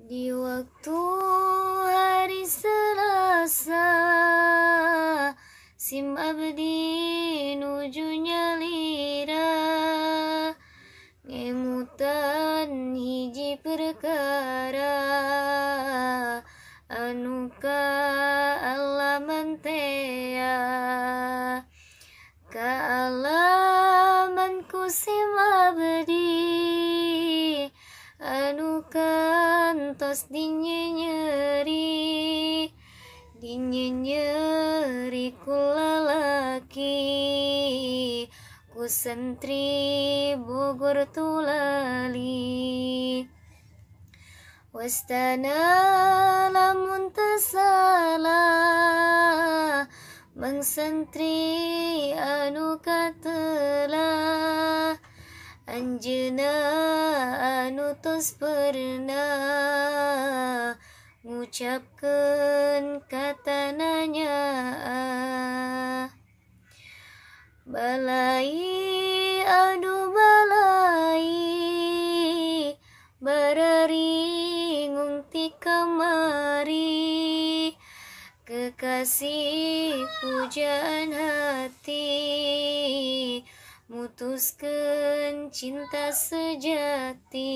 Di waktu hari Selasa, sim abdi nuju nyalira, ngemutan hiji perkara, anu kaalaman tea, kaalaman ku sim abdi, anu kantos dinyenyeri ku lalaki, ku santri Bogor tulali. Wastana lamun teu salah, mang santri anu katelah, anjeunna anu tos pernah ngucapkeun kata nanya, balai aduh balai, bararingung ti kamari, kekasih pujaan hati, mutuskeun cinta sejati.